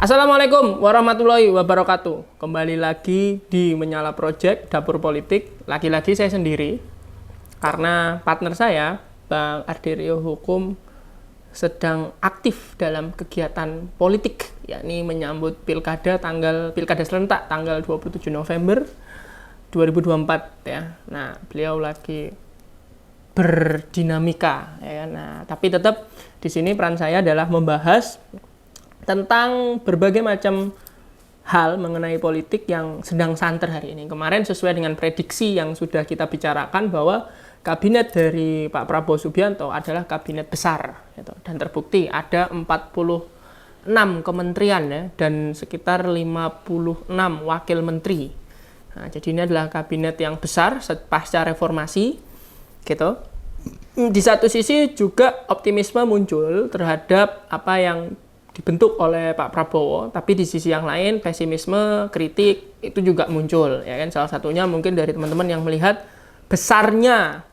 Assalamualaikum warahmatullahi wabarakatuh. Kembali lagi di Menyala Project Dapur Politik. Lagi-lagi saya sendiri karena partner saya, Bang Ardirio Hukum, sedang aktif dalam kegiatan politik, yakni menyambut pilkada serentak tanggal 27 November 2024 ya. Nah, beliau lagi berdinamika ya. Nah, tapi tetap di sini peran saya adalah membahas tentang berbagai macam hal mengenai politik yang sedang santer hari ini. Kemarin sesuai dengan prediksi yang sudah kita bicarakan bahwa kabinet dari Pak Prabowo Subianto adalah kabinet besar gitu. Dan terbukti ada 46 kementerian ya, dan sekitar 56 wakil menteri. Nah, jadi ini adalah kabinet yang besar pasca reformasi gitu. Di satu sisi juga optimisme muncul terhadap apa yang dibentuk oleh Pak Prabowo, tapi di sisi yang lain pesimisme, kritik itu juga muncul ya kan. Salah satunya mungkin dari teman-teman yang melihat besarnya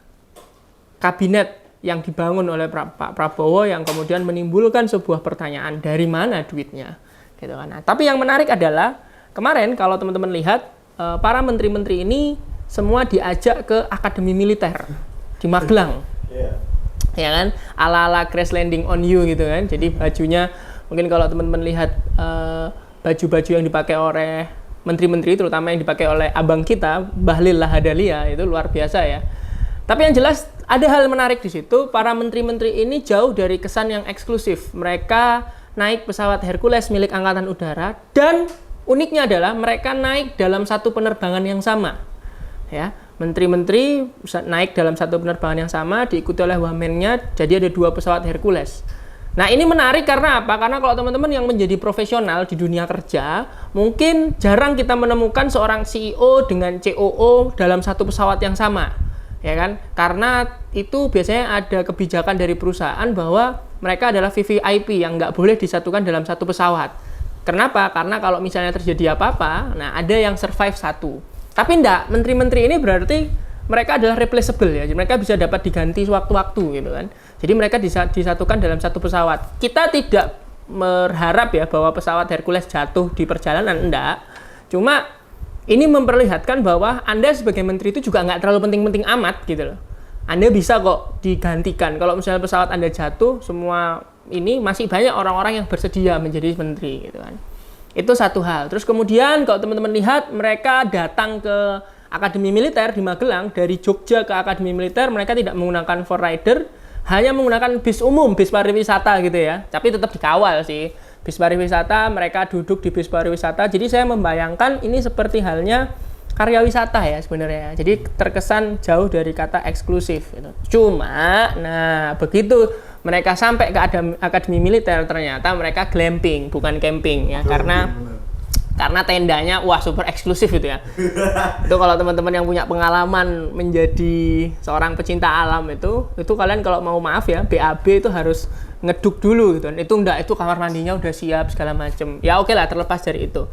kabinet yang dibangun oleh Pak Prabowo yang kemudian menimbulkan sebuah pertanyaan, dari mana duitnya gitu kan. Nah, tapi yang menarik adalah kemarin kalau teman-teman lihat para menteri-menteri ini semua diajak ke Akademi Militer di Magelang. Ya kan, ala-ala crash landing on you gitu kan. Jadi bajunya mungkin kalau teman-teman lihat baju-baju yang dipakai oleh menteri-menteri, terutama yang dipakai oleh abang kita, Bahlil Lahadalia, itu luar biasa ya. Tapi yang jelas ada hal menarik di situ, para menteri-menteri ini jauh dari kesan yang eksklusif. Mereka naik pesawat Hercules milik Angkatan Udara, dan uniknya adalah mereka naik dalam satu penerbangan yang sama. Ya, menteri-menteri naik dalam satu penerbangan yang sama, diikuti oleh wamennya, jadi ada 2 pesawat Hercules. Nah, ini menarik karena apa? Karena kalau teman-teman yang menjadi profesional di dunia kerja, mungkin jarang kita menemukan seorang CEO dengan COO dalam satu pesawat yang sama. Ya kan? Karena itu biasanya ada kebijakan dari perusahaan bahwa mereka adalah VVIP yang nggak boleh disatukan dalam satu pesawat. Kenapa? Karena kalau misalnya terjadi apa-apa, nah ada yang survive satu. Tapi enggak, menteri-menteri ini berarti mereka adalah replaceable ya. Jadi mereka bisa dapat diganti sewaktu-waktu gitu kan. Jadi mereka disatukan dalam satu pesawat. Kita tidak berharap ya bahwa pesawat Hercules jatuh di perjalanan, enggak. Cuma ini memperlihatkan bahwa Anda sebagai menteri itu juga nggak terlalu penting-penting amat gitu loh. Anda bisa kok digantikan. Kalau misalnya pesawat Anda jatuh, semua ini masih banyak orang-orang yang bersedia menjadi menteri gitu kan. Itu satu hal. Terus kemudian kalau teman-teman lihat, mereka datang ke Akademi Militer di Magelang, dari Jogja ke Akademi Militer, mereka tidak menggunakan 4Rider, hanya menggunakan bis umum, bis pariwisata gitu ya. Tapi tetap dikawal sih. Bis pariwisata, mereka duduk di bis pariwisata. Jadi saya membayangkan ini seperti halnya karya wisata ya sebenarnya. Jadi terkesan jauh dari kata eksklusif gitu. Cuma, nah begitu mereka sampai ke Akademi Militer, ternyata mereka glamping, bukan camping ya. Karena tendanya wah super eksklusif gitu ya. Itu kalau teman-teman yang punya pengalaman menjadi seorang pecinta alam itu kalian kalau mau maaf ya, BAB itu harus ngeduk dulu gitu. Itu enggak, itu kamar mandinya udah siap segala macem. Ya oke lah, terlepas dari itu.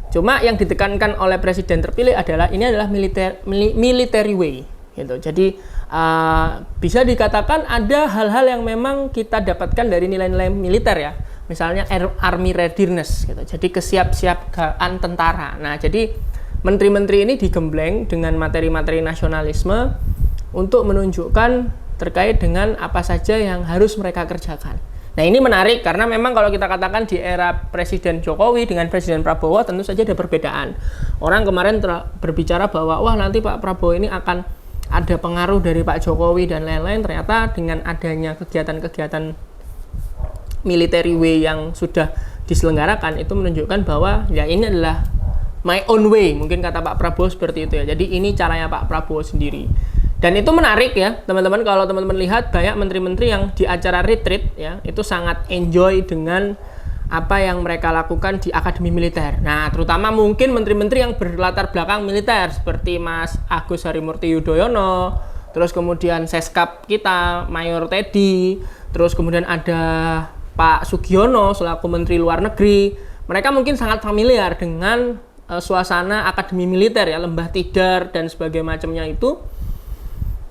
Cuma yang ditekankan oleh presiden terpilih adalah ini adalah military way gitu. Jadi bisa dikatakan ada hal-hal yang memang kita dapatkan dari nilai-nilai militer ya. Misalnya army readiness gitu. Jadi kesiapsiagaan tentara. Nah, jadi menteri-menteri ini digembleng dengan materi-materi nasionalisme untuk menunjukkan terkait dengan apa saja yang harus mereka kerjakan. Nah, ini menarik karena memang kalau kita katakan di era Presiden Jokowi dengan Presiden Prabowo tentu saja ada perbedaan. Orang kemarin berbicara bahwa wah nanti Pak Prabowo ini akan ada pengaruh dari Pak Jokowi dan lain-lain. Ternyata dengan adanya kegiatan-kegiatan military way yang sudah diselenggarakan itu menunjukkan bahwa ya ini adalah my own way, mungkin kata Pak Prabowo seperti itu ya. Jadi ini caranya Pak Prabowo sendiri. Dan itu menarik ya, teman-teman. Kalau teman-teman lihat banyak menteri-menteri yang di acara retreat ya, itu sangat enjoy dengan apa yang mereka lakukan di Akademi Militer. Nah, terutama mungkin menteri-menteri yang berlatar belakang militer seperti Mas Agus Harimurti Yudhoyono, terus kemudian Seskap kita Mayor Teddy, terus kemudian ada Pak Sugiono selaku Menteri Luar Negeri. Mereka mungkin sangat familiar dengan suasana Akademi Militer ya, Lembah Tidar dan sebagainya macamnya itu.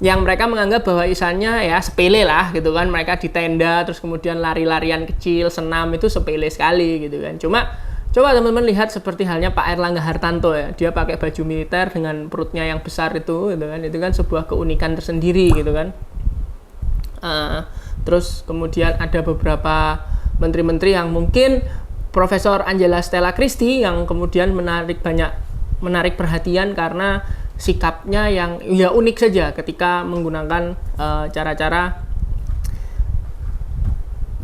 yang mereka menganggap bahwa misalnya ya sepele lah gitu kan, mereka di tenda terus kemudian lari-larian kecil, senam itu sepele sekali gitu kan. Cuma coba teman-teman lihat seperti halnya Pak Airlangga Hartarto ya, dia pakai baju militer dengan perutnya yang besar itu gitu kan, itu kan sebuah keunikan tersendiri gitu kan. Terus kemudian ada beberapa menteri-menteri yang mungkin Profesor Angela Stella Christie yang kemudian menarik perhatian karena sikapnya yang ya unik saja ketika menggunakan cara-cara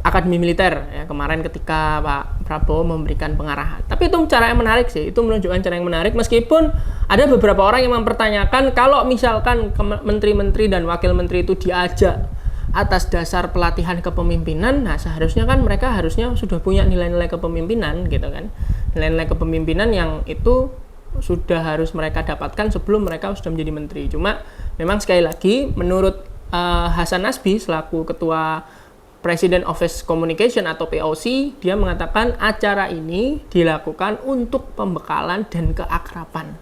akademi militer ya, kemarin ketika Pak Prabowo memberikan pengarahan. Tapi itu cara yang menarik sih, itu menunjukkan cara yang menarik meskipun ada beberapa orang yang mempertanyakan kalau misalkan menteri-menteri dan wakil menteri itu diajak atas dasar pelatihan kepemimpinan, nah seharusnya kan mereka harusnya sudah punya nilai-nilai kepemimpinan gitu kan. Nilai-nilai kepemimpinan yang itu sudah harus mereka dapatkan sebelum mereka sudah menjadi menteri. Cuma memang sekali lagi menurut Hasan Nasbi selaku ketua President Office Communication atau POC, dia mengatakan acara ini dilakukan untuk pembekalan dan keakraban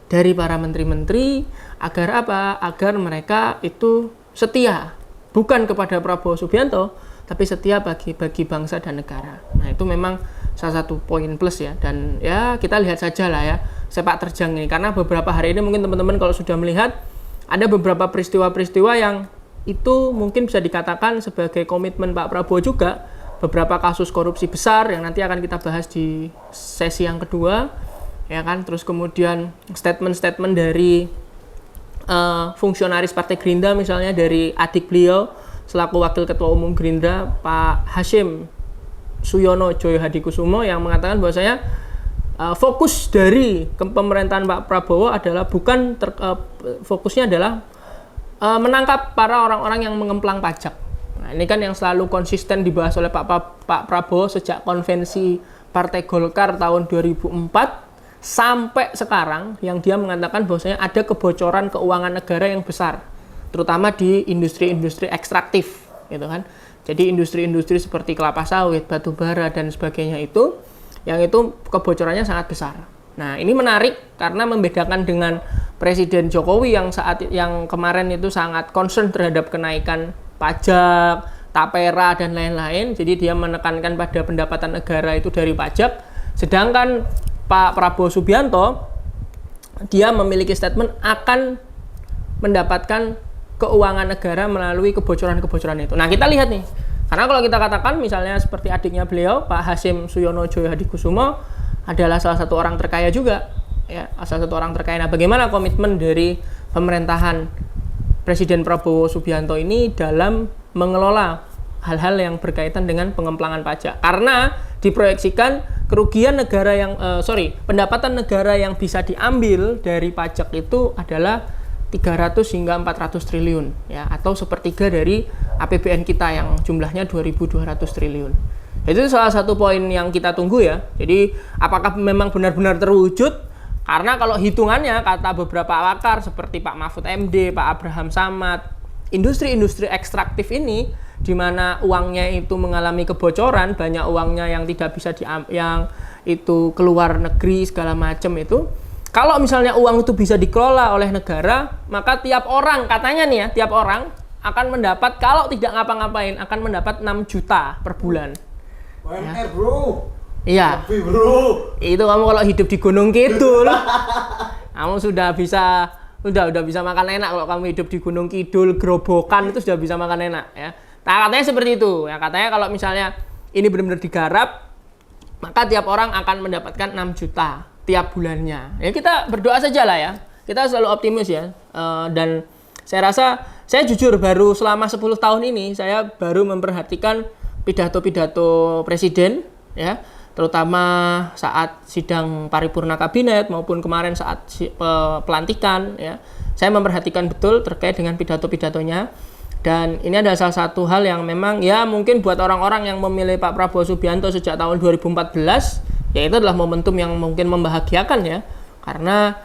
dari para menteri-menteri agar apa? Agar mereka itu setia bukan kepada Prabowo Subianto tapi setia bagi bangsa dan negara. Nah, itu memang salah satu poin plus ya, dan ya kita lihat saja lah ya sepak terjang ini, karena beberapa hari ini mungkin teman-teman kalau sudah melihat ada beberapa peristiwa-peristiwa yang itu mungkin bisa dikatakan sebagai komitmen Pak Prabowo juga, beberapa kasus korupsi besar yang nanti akan kita bahas di sesi yang kedua ya kan. Terus kemudian statement-statement dari fungsionaris Partai Gerindra, misalnya dari adik beliau selaku Wakil Ketua Umum Gerindra Pak Hashim Suyono Joyo Hadikusumo yang mengatakan bahwasanya fokus dari pemerintahan Pak Prabowo adalah fokusnya adalah menangkap para orang-orang yang mengemplang pajak. Nah, ini kan yang selalu konsisten dibahas oleh Pak Prabowo sejak konvensi Partai Golkar tahun 2004 sampai sekarang, yang dia mengatakan bahwasanya ada kebocoran keuangan negara yang besar, terutama di industri-industri ekstraktif gitu kan. Jadi industri-industri seperti kelapa sawit, batu bara dan sebagainya itu yang itu kebocorannya sangat besar. Nah, ini menarik karena membedakan dengan Presiden Jokowi yang kemarin itu sangat concern terhadap kenaikan pajak, tapera dan lain-lain. Jadi dia menekankan pada pendapatan negara itu dari pajak. Sedangkan Pak Prabowo Subianto dia memiliki statement akan mendapatkan keuangan negara melalui kebocoran-kebocoran itu. Nah, kita lihat nih. Karena kalau kita katakan misalnya seperti adiknya beliau, Pak Hashim Suyono Joyo Hadikusumo adalah salah satu orang terkaya juga, ya, salah satu orang terkaya. Nah, bagaimana komitmen dari pemerintahan Presiden Prabowo Subianto ini dalam mengelola hal-hal yang berkaitan dengan pengemplangan pajak? Karena diproyeksikan kerugian negara pendapatan negara yang bisa diambil dari pajak itu adalah 300 hingga 400 triliun ya, atau sepertiga dari APBN kita yang jumlahnya 2.200 triliun. Itu salah satu poin yang kita tunggu ya. Jadi apakah memang benar-benar terwujud? Karena kalau hitungannya kata beberapa pakar seperti Pak Mahfud MD, Pak Abraham Samad, industri-industri ekstraktif ini di mana uangnya itu mengalami kebocoran, banyak uangnya yang tidak bisa yang itu keluar negeri segala macam itu. Kalau misalnya uang itu bisa dikelola oleh negara, maka tiap orang, katanya nih ya, tiap orang akan mendapat, kalau tidak ngapa-ngapain, akan mendapat 6 juta per bulan. UMR, bro. Iya. Lebih, bro. Itu kamu kalau hidup di Gunung Kidul, kamu sudah bisa makan enak. Kalau kamu hidup di Gunung Kidul, Gerobokan, itu sudah bisa makan enak ya. Nah, katanya seperti itu. Ya, katanya kalau misalnya ini benar-benar digarap, maka tiap orang akan mendapatkan 6 juta tiap bulannya. Ya, kita berdoa saja lah ya. Kita selalu optimis ya. Dan saya rasa, saya jujur baru selama 10 tahun ini, saya baru memperhatikan pidato-pidato presiden ya, terutama saat sidang paripurna kabinet maupun kemarin saat pelantikan ya. Saya memperhatikan betul terkait dengan pidato-pidatonya. Dan ini adalah salah satu hal yang memang ya mungkin buat orang-orang yang memilih Pak Prabowo Subianto sejak tahun 2014, ya itu adalah momentum yang mungkin membahagiakan ya. Karena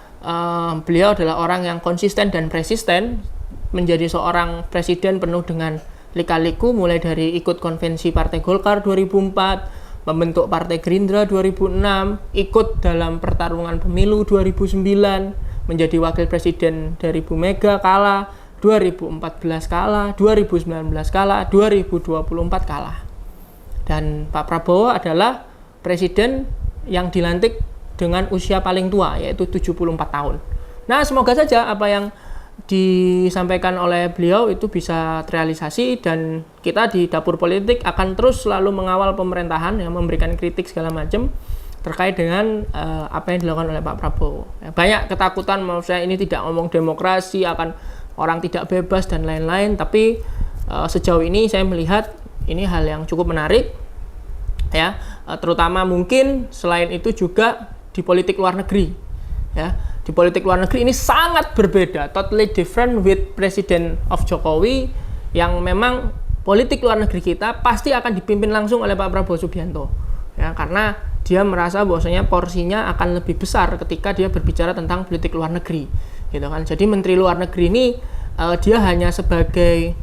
beliau adalah orang yang konsisten dan persisten menjadi seorang presiden penuh dengan lika-liku, mulai dari ikut konvensi Partai Golkar 2004, membentuk Partai Gerindra 2006, ikut dalam pertarungan pemilu 2009, menjadi wakil presiden dari Bu Mega kala 2014 kalah, 2019 kalah, 2024 kalah. Dan Pak Prabowo adalah presiden yang dilantik dengan usia paling tua, yaitu 74 tahun. Nah, semoga saja apa yang disampaikan oleh beliau itu bisa terrealisasi, dan kita di Dapur Politik akan terus selalu mengawal pemerintahan yang memberikan kritik segala macam terkait dengan apa yang dilakukan oleh Pak Prabowo. Banyak ketakutan, maksudnya ini tidak ngomong demokrasi, akan orang tidak bebas dan lain-lain, tapi sejauh ini saya melihat ini hal yang cukup menarik, ya, terutama mungkin selain itu juga di politik luar negeri, ya. Di politik luar negeri ini sangat berbeda, totally different with President of Jokowi, yang memang politik luar negeri kita pasti akan dipimpin langsung oleh Pak Prabowo Subianto, ya, karena dia merasa bahwasanya porsinya akan lebih besar ketika dia berbicara tentang politik luar negeri, gitu kan. Jadi Menteri Luar Negeri ini dia hanya sebagai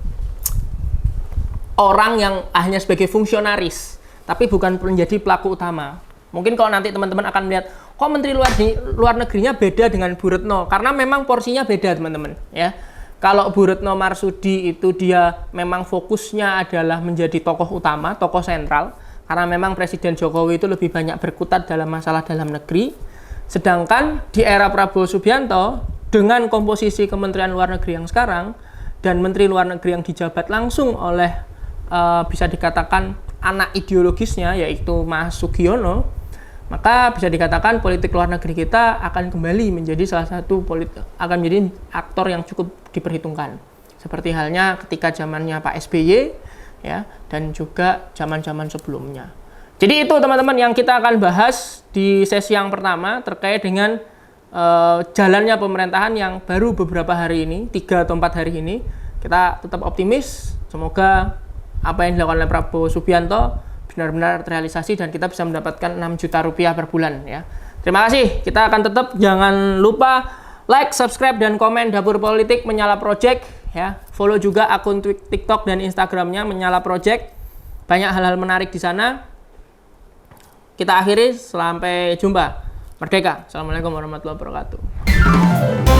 orang yang hanya sebagai fungsionaris, tapi bukan menjadi pelaku utama. Mungkin kalau nanti teman-teman akan melihat, kok Menteri Luar Negerinya beda dengan Bu Retno, karena memang porsinya beda, teman-teman, ya. Kalau Bu Retno Marsudi itu dia memang fokusnya adalah menjadi tokoh utama, tokoh sentral, karena memang Presiden Jokowi itu lebih banyak berkutat dalam masalah dalam negeri. Sedangkan di era Prabowo Subianto, dengan komposisi Kementerian Luar Negeri yang sekarang, dan Menteri Luar Negeri yang dijabat langsung oleh bisa dikatakan anak ideologisnya, yaitu Mas Sugiono, maka bisa dikatakan politik luar negeri kita akan kembali menjadi salah satu akan menjadi aktor yang cukup diperhitungkan. Seperti halnya ketika zamannya Pak SBY, ya, dan juga zaman-zaman sebelumnya. Jadi itu teman-teman yang kita akan bahas di sesi yang pertama terkait dengan jalannya pemerintahan yang baru beberapa hari ini, 3 atau 4 hari ini. Kita tetap optimis, semoga apa yang dilakukan oleh Prabowo Subianto benar-benar terrealisasi dan kita bisa mendapatkan 6 juta rupiah per bulan, ya. Terima kasih. Kita akan tetap, jangan lupa like, subscribe, dan komen Dapur Politik Menyala Project, ya. Follow juga akun TikTok dan Instagramnya Menyala Project. Banyak hal-hal menarik di sana. Kita akhiri, sampai jumpa. Merdeka. Assalamualaikum warahmatullahi wabarakatuh.